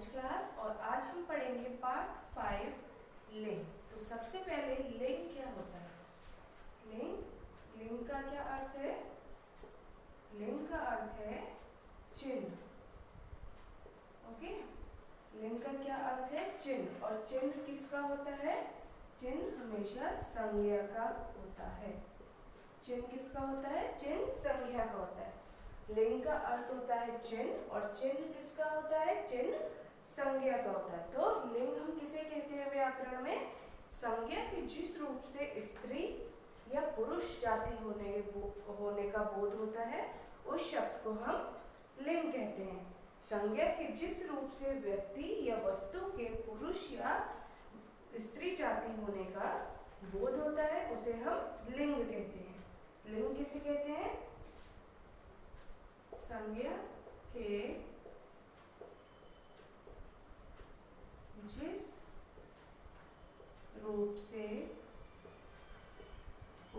Knowledge class और आज हम पढ़ेंगे पार्ट 5 लिंग। तो सबसे पहले लिंग क्या होता है? लिंग का क्या अर्थ है? लिंग का अर्थ है चिन्ह। ओके, लिंग का क्या अर्थ है? चिन्ह। और चिन्ह किसका होता है? चिन्ह हमेशा संज्ञा का होता है। चिन्ह किसका होता है? चिन्ह संज्ञा का होता है। लिंग का अर्थ होता है चिन्ह और चिन्ह किसका होता है? चिन्ह संज्ञा का होता है। तो लिंग हम किसे कहते हैं व्याकरण में? संज्ञा के जिस रूप से स्त्री या पुरुष जाति होने का बोध होता है उस शब्द को हम लिंग कहते हैं। संज्ञा के जिस रूप से व्यक्ति या वस्तु के पुरुष या स्त्री जाति होने का बोध होता है उसे हम लिंग कहते हैं। लिंग किसे कहते हैं? संज्ञा के जिस रूप से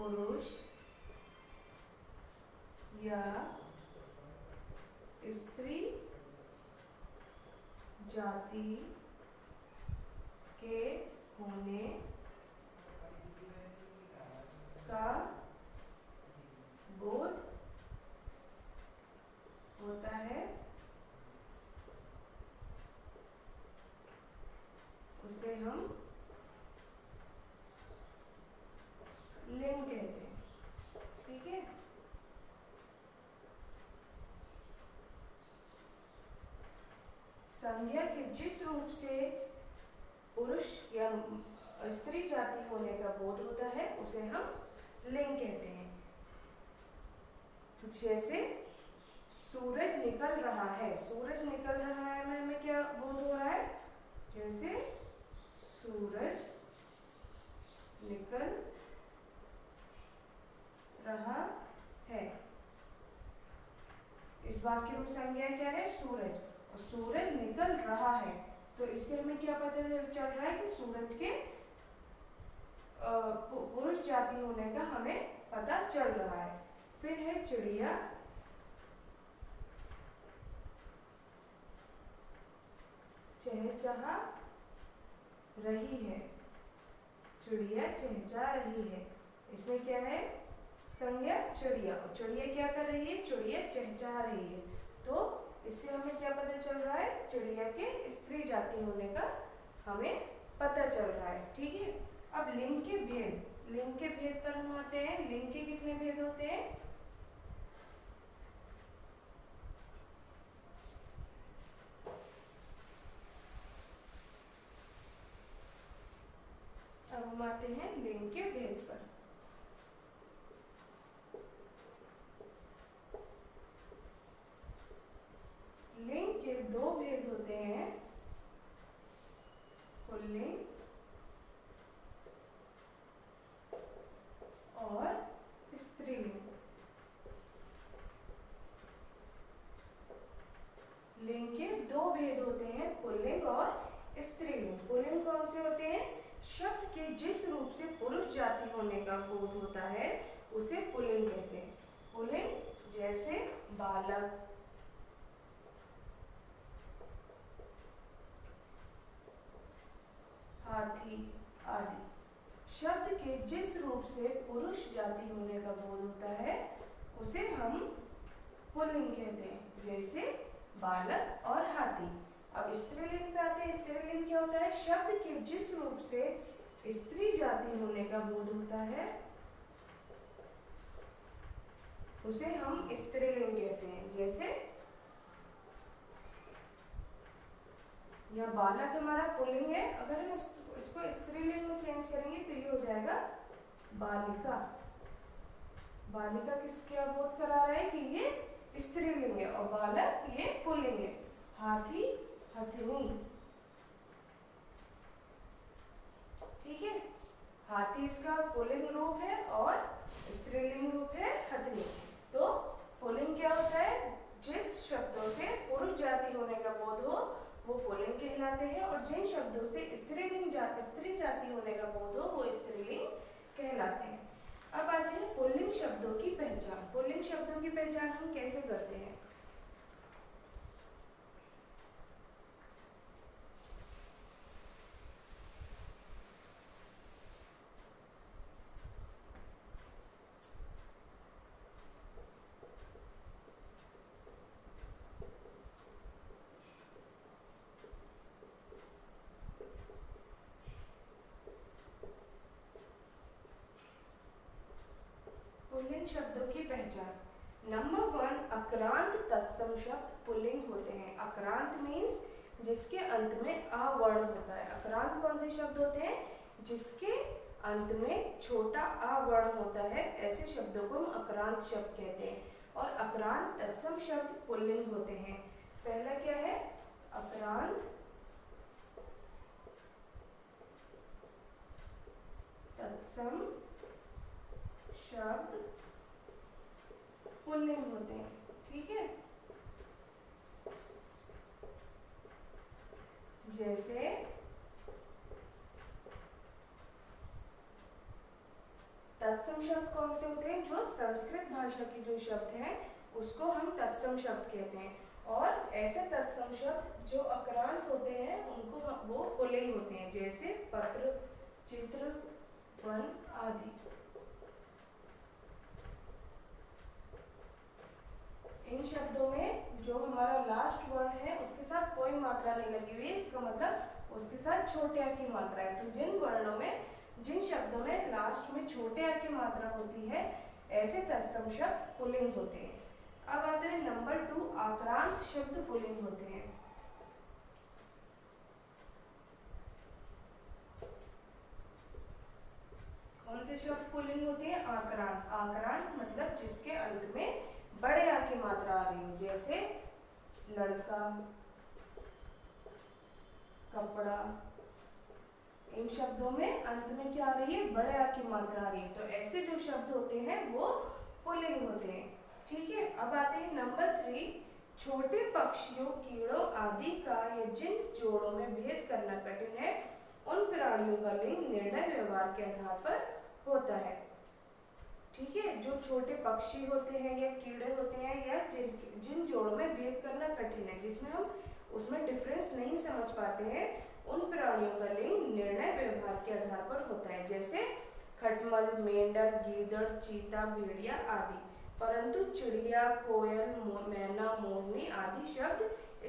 पुरुष या स्त्री जाति के होने का बोध होता है उसे हम लिंग कहते हैं। ठीक है, संज्ञा के जिस रूप से पुरुष या स्त्री जाति होने का बोध होता है उसे हम लिंग कहते हैं। जैसे सूरज निकल रहा है, सूरज निकल रहा है में हमें क्या बोध हो रहा है? जैसे सूरज निकल रहा है, इस वाक्य में संज्ञा क्या है? सूरज। और सूरज निकल रहा है तो इससे हमें क्या पता चल रहा है कि सूरज के पुरुष जाति होने का हमें पता चल रहा है। फिर है चिड़िया चहचहा रही है, चिड़िया चहचहा रही है, इसमें क्या है? संज्ञा चिड़िया। और चिड़िया क्या कर रही है? चिड़िया चहचहा रही है। तो इससे हमें क्या पता चल रहा है? चिड़िया के स्त्री जाति होने का हमें पता चल रहा है। ठीक है, अब लिंग के भेद, लिंग के भेद पर हम आते हैं। लिंग के कितने भेद होते हैं? अब हम आते हैं लिंग के भेद पर। लिंग के दो भेद होते हैं, पुल्लिंग और स्त्रीलिंग। लिंग के दो भेद होते हैं, पुल्लिंग और स्त्रीलिंग। पुल्लिंग कौन से होते हैं? शब्द के जिस रूप से पुरुष जाति होने का बोध होता है उसे पुल्लिंग कहते हैं। पुल्लिंग जैसे बालक, हाथी आदि। शब्द के जिस रूप से पुरुष जाति होने का बोध होता है उसे हम पुल्लिंग कहते हैं, जैसे बालक और हाथी। अब स्त्रीलिंग पे आते हैं। स्त्रीलिंग क्या होता है? शब्द के जिस रूप से स्त्री जाति होने का बोध होता है उसे हम स्त्रीलिंग कहते हैं। जैसे यह बालक हमारा पुल्लिंग है, अगर हम इसको स्त्रीलिंग में चेंज करेंगे तो ये हो जाएगा बालिका। बालिका किस क्या बोध करा रहा है कि ये स्त्रीलिंग है और बालक ये पुल्लिंग है। हाथी हथिनी। ठीक है, हाथी इसका पुल्लिंग रूप है और स्त्रीलिंग रूप है हथिनी। तो पुल्लिंग क्या होता है? जिस शब्दों से पुरुष जाति होने का बोध हो वो पुल्लिंग कहलाते हैं और जिन शब्दों से स्त्री जाति होने का बोध हो वो स्त्रीलिंग कहलाते हैं। अब आते हैं पुल्लिंग शब्दों की पहचान। पुल्लिंग शब्दों की पहचान हम कैसे करते हैं? पुल्लिंग शब्दों की पहचान। नंबर 1, अक्रांत तत्सम शब्द पुल्लिंग होते हैं। अक्रांत मीन्स जिसके अंत में आ वर्ण होता है। अक्रांत कौन से शब्द होते हैं? जिसके अंत में छोटा आ वर्ण होता है, ऐसे शब्दों को हम अक्रांत शब्द कहते हैं। और अक्रांत तत्सम शब्द पुल्लिंग होते हैं। पहला क्या है? अक्रांत तत्सम शब्द पुल्लिंग होते हैं। ठीक है, जैसे तत्सम शब्द कौन से होते हैं? जो संस्कृत भाषा के जो शब्द हैं उसको हम तत्सम शब्द कहते हैं। और ऐसे तत्सम शब्द जो अक्रांत होते हैं उनको वो पुल्लिंग होते हैं, जैसे पत्र, चित्र, वन आदि। इन शब्दों में जो हमारा लास्ट वर्ड है उसके साथ कोई मात्रा नहीं लगी हुई है, इसका मतलब उसके साथ छोटे आ की मात्रा है। तो जिन वर्णों में, जिन शब्दों में लास्ट में छोटे आ की मात्रा होती है, ऐसे तत्सम शब्द पुल्लिंग होते हैं। अब आते हैं नंबर 2, आक्रांत शब्द पुल्लिंग होते हैं। कौन से शब्द पुल्लिंग होते हैं? आक्रांत। आक्रांत मतलब जिसके अंत में बड़े आ की मात्रा आ रही है, जैसे लड़का, कपड़ा। इन शब्दों में अंत में क्या आ रही है? बड़े आ की मात्रा आ रही है। तो ऐसे जो शब्द होते हैं वो पुल्लिंग होते हैं। ठीक है, अब आते हैं नंबर 3, छोटे पक्षियों, कीड़ों आदि का या जिन जोड़ों में भेद करना कठिन है उन प्राणियों का लिंग निर्णय व्यवहार के आधार पर होता है। ठीक है, जो छोटे पक्षी होते हैं या कीड़े होते हैं या जिन जोड़ों में भेद करना कठिन है, जिसमें हम उसमें डिफरेंस नहीं समझ पाते हैं, उन प्राणियों का लिंग निर्णय व्यवहार के आधार पर होता है, जैसे खटमल, मेंढक, गीदड़, चीता, भेड़िया आदि। परंतु चिड़िया, कोयल, मैना, मोरनी आदि शब्द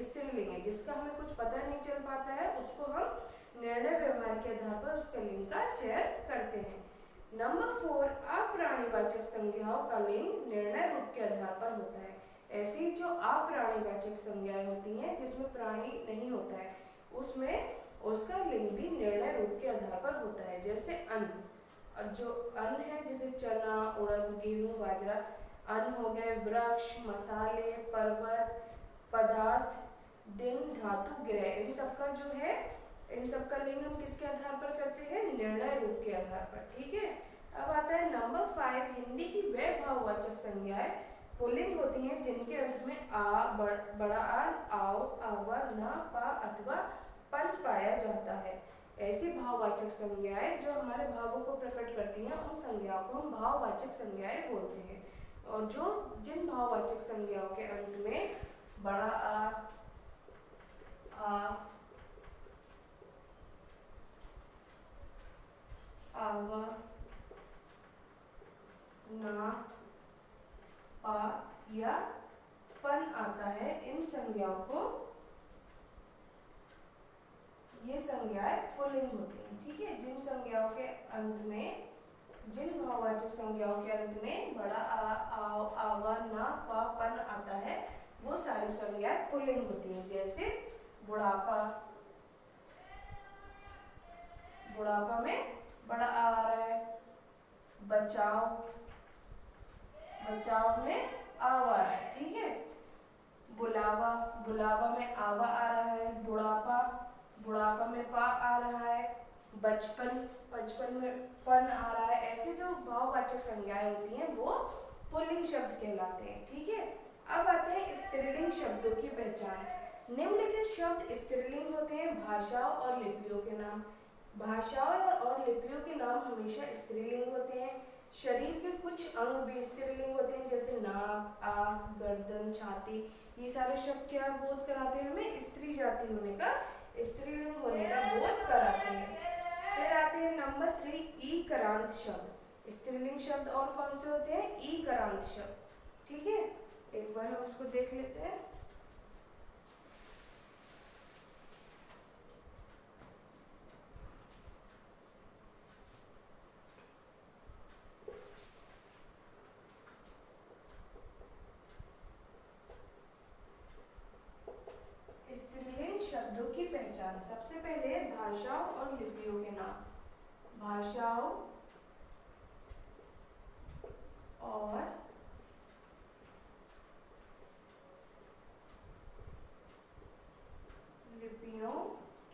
स्त्रीलिंग है। जिसका हमें कुछ पता नहीं चल पाता है उसको हम निर्णय व्यवहार के आधार पर उसके लिंग का चयन करते हैं। नंबर 4, अप्राणीवाचक संज्ञाओं का लिंग निर्णय रूप के आधार पर होता है। ऐसी जो अप्राणीवाचक संज्ञाएं होती हैं जिसमें प्राणी नहीं होता है, उसमें उसका लिंग भी निर्णय रूप के आधार पर होता है, जैसे अन्न। जो अन्न है जैसे चना, उड़द, गेहूं, बाजरा, अन्न हो गए। वृक्ष, मसाले, पर्वत, पदार्थ, दिन, धातु, ग्रह, इन सबका जो है, इन सबका लिंग हम किसके आधार पर करते हैं? निर्णय रूप के आधार पर। ठीक है, अब आता है नंबर 5, हिंदी की वे भाववाचक संज्ञाएं पुल्लिंग होती हैं जिनके अंत में आ, बड़ा आ, आओ, आवा, ना, पा अथवा पन पाया जाता है। ऐसी भाववाचक संज्ञाएं जो हमारे भावों को प्रकट करती हैं, उन संज्ञाओं को हम भाववाचक संज्ञाएं बोलते हैं। और जो जिन भाववाचक संज्ञाओं के अंत में बड़ा आ, आवा, ना, पा या पन आता है, इन संज्ञाओं को, ये संज्ञाएं पुल्लिंग होती हैं। ठीक है, जिन संज्ञाओं के अंत में, जिन भाववाचक संज्ञाओं के अंत में बड़ा आ, आओ, आवा, ना, पा, पन आता है, वो सारी संज्ञाएं पुल्लिंग होती हैं। जैसे बुढ़ापा, बुढ़ापा में बड़ा आ रहा है। बचाव, बचाव में आवा आ रहा है। ठीक है, बुलावा, बुलावा में आवा आ रहा है। बुढ़ापा, बुढ़ापा में पा आ रहा है। बचपन, बचपन में पन आ रहा है। ऐसे जो भाववाचक संज्ञाएं होती हैं वो पुल्लिंग शब्द कहलाते हैं। ठीक है, अब आते हैं स्त्रीलिंग शब्दों की पहचान। निम्नलिखित शब्द स्त्रीलिंग होते हैं। भाषाओं और लिपियों के नाम। भाषाओं और लिपियों के नाम हमेशा स्त्रीलिंग होते हैं। शरीर के कुछ अंग भी स्त्रीलिंग होते हैं, जैसे नाक, आँख, गर्दन, छाती। ये सारे शब्द क्या बोध कराते हैं? हमें स्त्री जाति होने का, स्त्रीलिंग होने का बोध कराते हैं। फिर आते हैं नंबर 3, ईकारांत शब्द। स्त्रीलिंग शब्द और कौन से होते हैं? ईकारांत शब्द। ठीक है, एक बार हम इसको देख लेते हैं। लिपियों के नाम, भाषाओं और लिपियों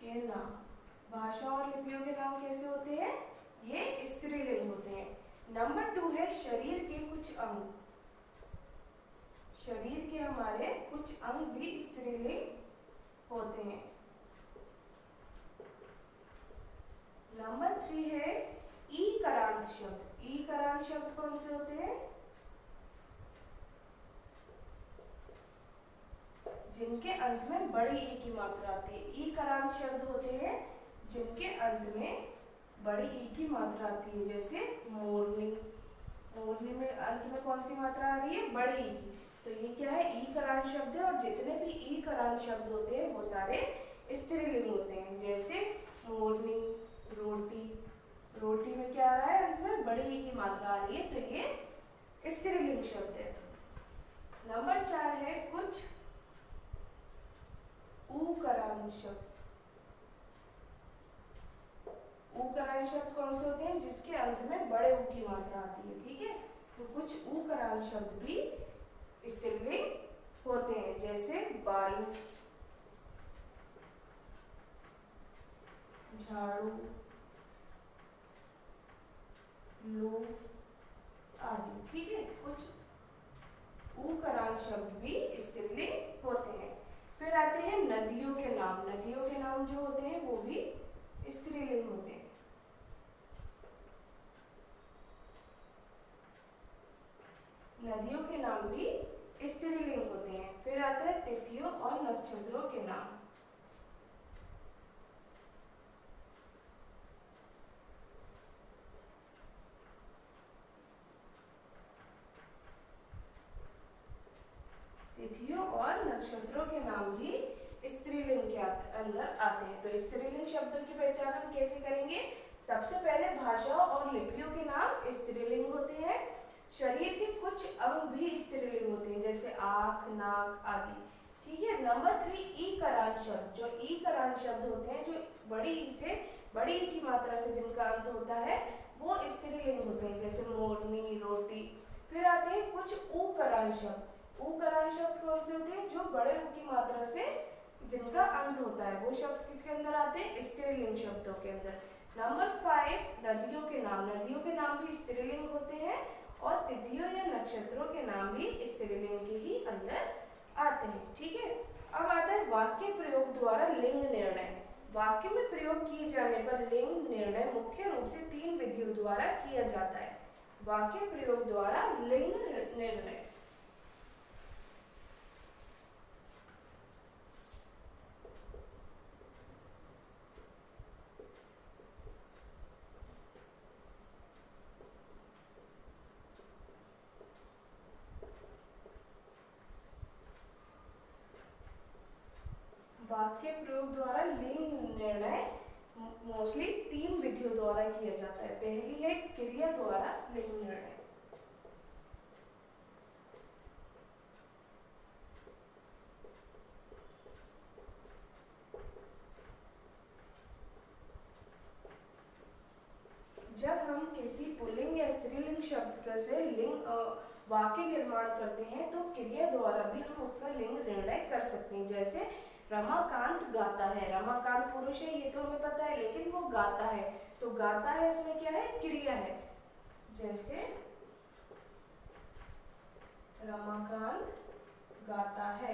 के नाम। भाषा और लिपियों के नाम कैसे होते हैं? ये स्त्रीलिंग होते हैं। नंबर 2 है शरीर के कुछ अंग। शरीर के हमारे कुछ अंग भी स्त्रीलिंग होते हैं। नंबर 3 है ईकारांत शब्द। ईकारांत शब्द कौन से होते हैं? जिनके अंत में बड़ी ई की मात्रा आती है। ईकारांत शब्द होते हैं जिनके अंत में बड़ी ई की मात्रा आती है, जैसे मोरनी। मोरनी में अंत में कौन सी मात्रा आ रही है? बड़ी ई की। तो ये क्या है? ईकारांत शब्द है, और जितने भी ईकारांत शब्द होते हैं वो सारे स्त्रीलिंग होते हैं, जैसे मोरनी, रोटी। रोटी में क्या आ रहा है? अंत में बड़ी ई की मात्रा आ रही है, तो ये स्त्रीलिंग शब्द है। नंबर 4 है कुछ उकारांत शब्द। उकारांत शब्द कौन से होते हैं? जिसके अंत में बड़े ऊ की मात्रा आती है, ठीक है। तो कुछ उकारांत शब्द भी स्त्रीलिंग होते हैं, जैसे बालू, झाड़ू, लो आदि, ठीक है। कुछ उकारांत शब्द भी स्त्रीलिंग होते हैं। फिर आते हैं नदियों के नाम। नदियों के नाम जो होते हैं वो भी स्त्रीलिंग होते हैं। नदियों के नाम भी स्त्रीलिंग होते हैं। फिर आता है तिथियों और नक्षत्रों के नाम। तिथियों और नक्षत्रों के नाम भी स्त्रीलिंग के अंदर आते हैं। तो स्त्रीलिंग शब्दों की पहचान हम कैसे करेंगे? सबसे पहले भाषाओं और लिपियों के नाम स्त्रीलिंग होते हैं। शरीर के कुछ अंग भी स्त्रीलिंग होते हैं, जैसे आँख, नाक आदि, ठीक है। नंबर 3 ईकारांत शब्द। जो ईकारांत शब्द होते हैं, जो बड़ी ई से बड़ी ई की मात्रा से जिनका अंत होता है, वो स्त्रीलिंग होते हैं, जैसे मोरनी, रोटी। फिर आते हैं कुछ उकारांत शब्द। उकारांत शब्द कौन से होते हैं? जो बड़े ऊ की मात्रा से जिनका अंत होता है, वो शब्द किसके अंदर आते हैं? स्त्रीलिंग शब्दों के अंदर। नंबर 5 नदियों के नाम। नदियों के नाम भी स्त्रीलिंग होते हैं, और तिथियों या नक्षत्रों के नाम भी स्त्रीलिंग के ही अंदर आते हैं, ठीक है। अब आता है वाक्य प्रयोग द्वारा लिंग निर्णय। वाक्य में प्रयोग किए जाने पर लिंग निर्णय मुख्य रूप से 3 विधियों द्वारा किया जाता है। वाक्य प्रयोग द्वारा लिंग निर्णय। वाक्य प्रयोग द्वारा लिंग निर्णय मोस्टली 3 विधियों द्वारा किया जाता है। पहली है क्रिया द्वारा लिंग निर्णय। जब हम किसी पुल्लिंग या स्त्रीलिंग शब्द से लिंग वाक्य निर्माण करते हैं, तो क्रिया द्वारा भी हम उसका लिंग निर्णय कर सकते हैं। जैसे रमाकांत गाता है। रमाकांत पुरुष है, ये तो हमें पता है, लेकिन वो गाता है, तो गाता है उसमें क्या है? क्रिया है। जैसे रमाकांत गाता है,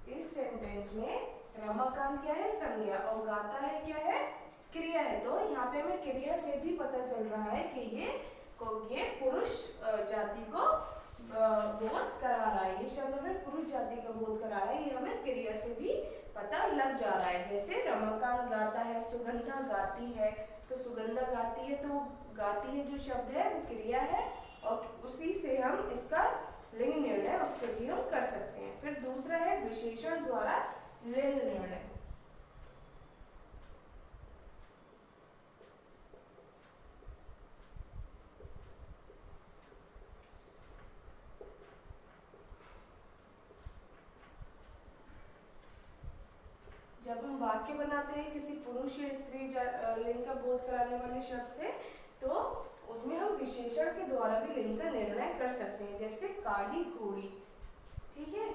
इस सेंटेंस में रमाकांत क्या है? संज्ञा, और गाता है क्या है? क्रिया है। तो यहाँ पे हमें क्रिया से भी पता चल रहा है कि ये पुरुष जाति को बोध करा रहा है। ये शब्द हमें पुरुष जाति का बोध करा रहा है, ये हमें क्रिया से भी पता लग जा रहा है। जैसे रमाकांत गाता है, सुगंधा गाती है, तो सुगंधा गाती है, तो गाती है जो शब्द है वो क्रिया है, और उसी से हम इसका लिंग निर्णय उससे भी हम कर सकते हैं। फिर दूसरा है विशेषण द्वारा लिंग निर्णय। जब हम वाक्य वाक्य बनाते हैं किसी पुरुष या स्त्री लिंग का बोध कराने वाले शब्द से, तो उसमें हम विशेषण के द्वारा भी लिंग का निर्णय कर सकते हैं। जैसे काली घोड़ी, ठीक है,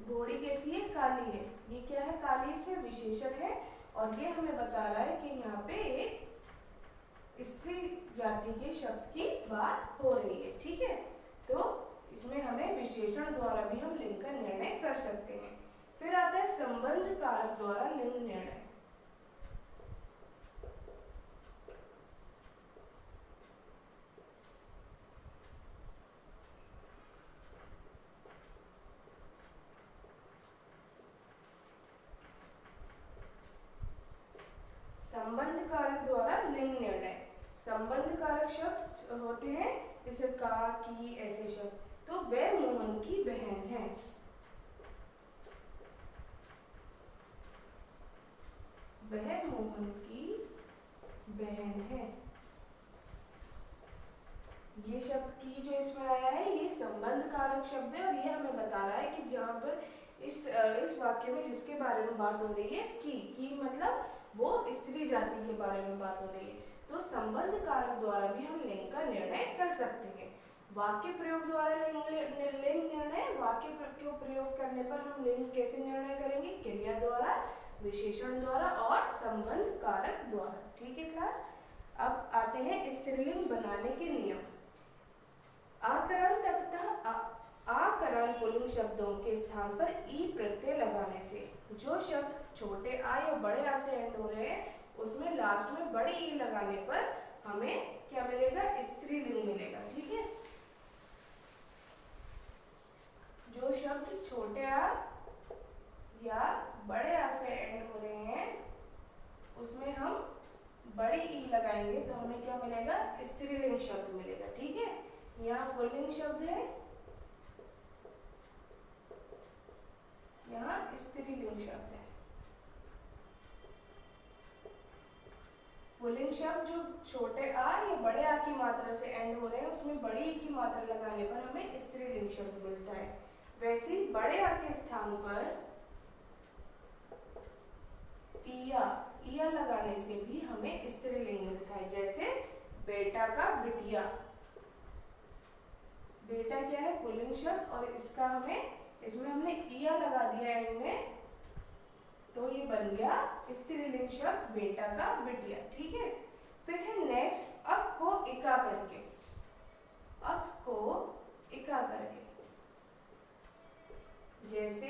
घोड़ी कैसी है? काली है। ये क्या है? काली, इसमें विशेषण है और ये हमें बता रहा है कि यहाँ पे एक स्त्री जाति के शब्द की बात हो रही है, ठीक है। तो इसमें हमें विशेषण द्वारा भी हम लिंग का निर्णय कर सकते हैं। फिर आता है संबंध कारक द्वारा लिंग निर्णय। संबंध कारक द्वारा लिंग निर्णय। संबंध कारक शब्द होते हैं जैसे का, की, ऐसे शब्द। तो वह मोहन की बहन है, वह मोहन की बहन है। ये शब्द की जो इसमें आया है ये संबंध कारक शब्द है और ये हमें बता रहा है कि जहाँ पर इस वाक्य में जिसके बारे में बात हो रही है की मतलब वो स्त्री जाति के बारे में बात हो रही है। तो संबंध कारक द्वारा भी हम लिंग का निर्णय कर सकते हैं। वाक्य प्रयोग द्वारा लिंग निर्णय, वाक्य को प्रयोग करने पर हम लिंग कैसे निर्णय करेंगे? क्रिया द्वारा, विशेषण द्वारा और संबंध कारक द्वारा, ठीक है क्लास। अब आते हैं स्त्रीलिंग बनाने के नियम। आकरण तथा आकरण पुल्लिंग शब्दों के स्थान पर ई प्रत्यय लगाने से जो शब्द छोटे आ या बड़े आ से एंड हो रहे हैं उसमें लास्ट में बड़े ई लगाने पर हमें क्या मिलेगा? स्त्रीलिंग मिलेगा, ठीक है। जो शब्द छोटे आ या बड़े आ से एंड हो रहे हैं उसमें हम बड़ी ई लगाएंगे तो हमें क्या मिलेगा? स्त्रीलिंग शब्द मिलेगा, ठीक है। यहाँ पुल्लिंग शब्द है, यहाँ स्त्रीलिंग शब्द है। पुल्लिंग शब्द जो छोटे आ या बड़े आ की मात्रा से एंड हो रहे हैं उसमें बड़ी ई की मात्रा लगाने पर हमें स्त्रीलिंग शब्द मिलता है। वैसे ही बड़े आ के स्थान पर इया लगाने से भी हमें स्त्रीलिंग मिलता है। जैसे बेटा का बिटिया, बेटा क्या है? पुल्लिंग शब्द और इसमें हमने इया लगा दिया एंड में तो ये बन गया स्त्रीलिंग शब्द बेटा का बिटिया, ठीक है। फिर है नेक्स्ट अप को इका करके, अप को इका करके। जैसे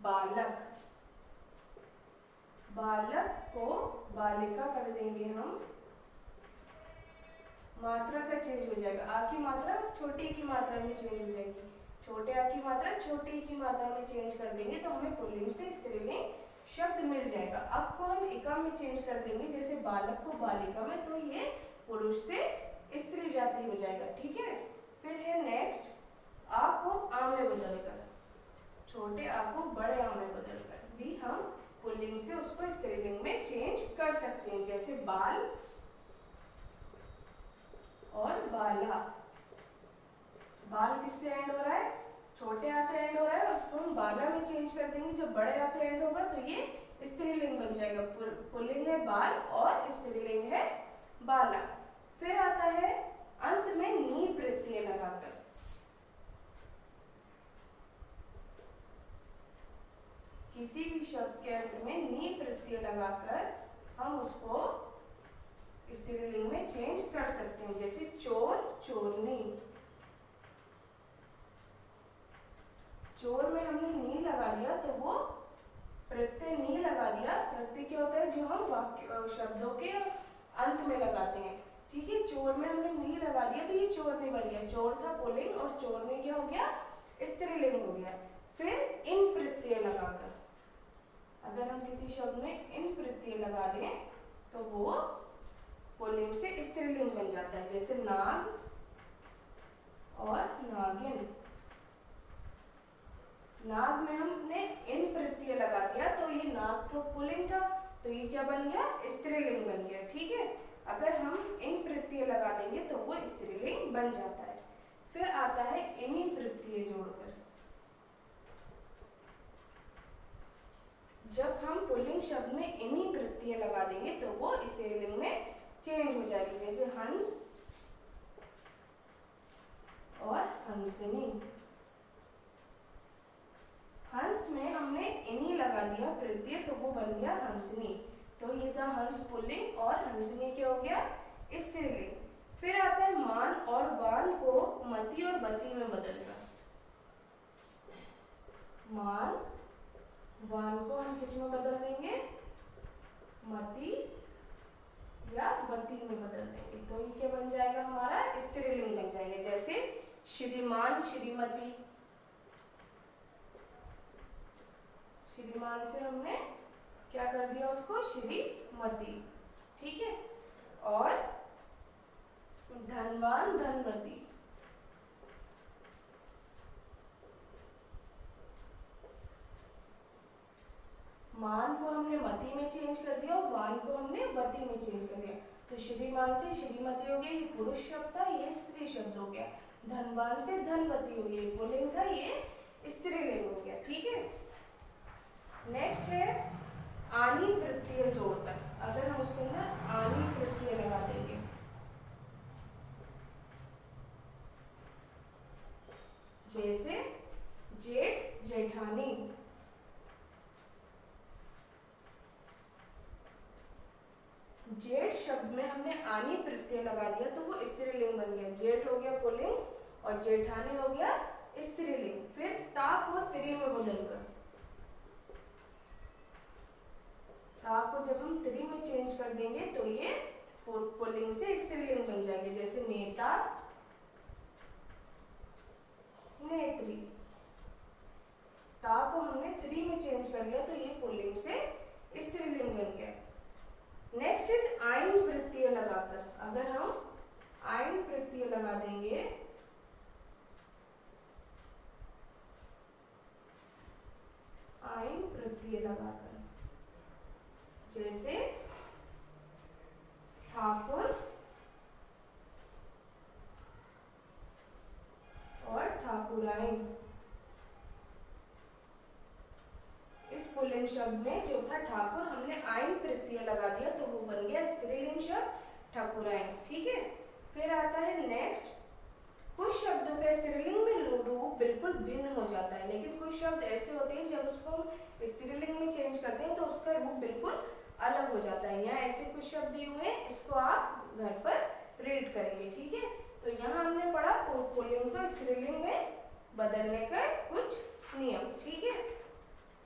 बालक, बालक को बालिका कर देंगे हम, मात्रा का चेंज हो जाएगा। आ की मात्रा छोटी की मात्रा में चेंज हो जाएगी, छोटे आ की मात्रा छोटी की मात्रा में चेंज कर देंगे तो हमें पुल्लिंग से स्त्रीलिंग शब्द मिल जाएगा। अब को हम इका में चेंज कर देंगे जैसे बालक को बालिका में, तो ये पुरुष से स्त्री जाति हो जाएगा, ठीक है। फिर है नेक्स्ट आ को आ में बदलकर, छोटे आ को बड़े आ में बदलकर भी हम पुल्लिंग से उसको स्त्रीलिंग में चेंज कर सकते हैं। जैसे बाल और बाला, बाल किससे एंड हो रहा है? छोटे आ से एंड हो रहा है, उसको हम बाला में चेंज कर देंगे। जब बड़े आ से एंड होगा तो ये स्त्रीलिंग बन जाएगा। पुल्लिंग है बाल और स्त्रीलिंग है बाला। फिर आता है अंत में नी प्रत्यय लगाकर, किसी भी शब्द के अंत में नी प्रत्यय लगाकर हम उसको स्त्रीलिंग में चेंज कर सकते हैं। जैसे चोर, चोरनी, चोर में हमने नी लगा दिया तो वो प्रत्यय नी लगा दिया। प्रत्यय क्या होता है? जो हम वाक्य शब्दों के अंत में लगाते हैं, ठीक है। चोर में हमने नी लगा दिया तो ये चोरनी बन गया। चोर था पुल्लिंग और चोरनी क्या हो गया? स्त्रीलिंग हो गया। फिर इन प्रत्यय लगाकर, अगर हम किसी शब्द में इन प्रत्यय लगा दें तो वो पुल्लिंग से स्त्रीलिंग बन जाता है। जैसे नाग और नागिन, नाग में हमने इन प्रत्यय लगा दिया तो ये नाग तो पुल्लिंग था तो ये क्या बन गया? स्त्रीलिंग बन गया, ठीक है। अगर हम इन प्रत्यय लगा देंगे तो वो स्त्रीलिंग बन जाता है। फिर आता है इन्हीं प्रत्यय जोड़कर, जब जब हम पुल्लिंग शब्द में इनी प्रत्यय लगा देंगे तो वो स्त्रीलिंग में चेंज हो जाएगी, जैसे हंस और हंसिनी। हंस में हमने इनी लगा दिया प्रत्यय तो वो बन गया हंसिनी। तो ये था हंस पुल्लिंग और हंसिनी क्या हो गया स्त्रीलिंग। फिर आता है मान और वान को मति और बति में बदलना। मान वान को हम किस में बदल देंगे, मति या बति में बदल देंगे, तो ये क्या बन जाएगा हमारा स्त्रीलिंग बन जाएगा। जैसे श्रीमान श्रीमती, श्रीमान से हमने क्या कर दिया उसको श्रीमती, ठीक है। और धनवान धनवती, मान को हमने मति में चेंज कर दिया और वान को हमने वती में चेंज कर दिया। तो श्रीमान से श्रीमती हो गया, ये पुरुष शब्द था, ये स्त्री शब्द हो गया। धनवान से धनवती हो गया, पुल्लिंग था, ये स्त्रीलिंग हो गया, ठीक है। नेक्स्ट है आनी प्रत्यय जोड़कर। अगर हम उसके अंदर आनी प्रत्यय लगा देंगे, जैसे जेठ जेठानी, जेठ शब्द में हमने आनी प्रत्यय लगा दिया तो वो स्त्रीलिंग बन गया। जेठ हो गया पुल्लिंग और जेठानी हो गया स्त्रीलिंग। फिर ता को त्री में बदलकर, ता को जब हम त्री में चेंज कर देंगे तो ये पुल्लिंग से स्त्रीलिंग बन जाएगी, जैसे नेता नेत्री। ता को हमने त्री में चेंज कर दिया तो ये पुल्लिंग से स्त्रीलिंग बन गया। नेक्स्ट इज आइन प्रत्यय लगाकर। अगर हम आइन प्रत्यय लगा देंगे, आइन प्रत्यय लगाकर, जैसे ठाकुर और ठाकुराइन। इस पुल्लिंग शब्द में जो था ठाकुर, हमने आइन प्रत्यय लगा दिया तो वो बन गया स्त्रीलिंग शब्द ठाकुराइन, ठीक है। फिर आता है नेक्स्ट, कुछ शब्दों का स्त्रीलिंग में रूप बिल्कुल भिन्न हो जाता है, लेकिन कुछ शब्द ऐसे होते हैं जब उसको हम स्त्रीलिंग में चेंज करते हैं तो उसका रूप बिल्कुल अलग हो जाता है। यहाँ ऐसे कुछ शब्द दिए हुए हैं, इसको आप घर पर रीड करेंगे, ठीक है। तो यहाँ हमने पढ़ा पुल्लिंग को स्त्रीलिंग में बदलने का कुछ नियम, ठीक है।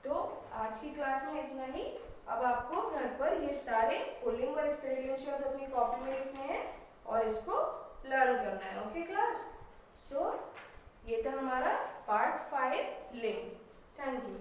तो आज की क्लास में इतना ही। अब आपको घर पर ये सारे पुल्लिंग और स्त्रीलिंग शब्द अपनी कॉपी में लिखने हैं और इसको लर्न करना है, ओके क्लास। सो ये था हमारा पार्ट 5 लिंग। Thank you.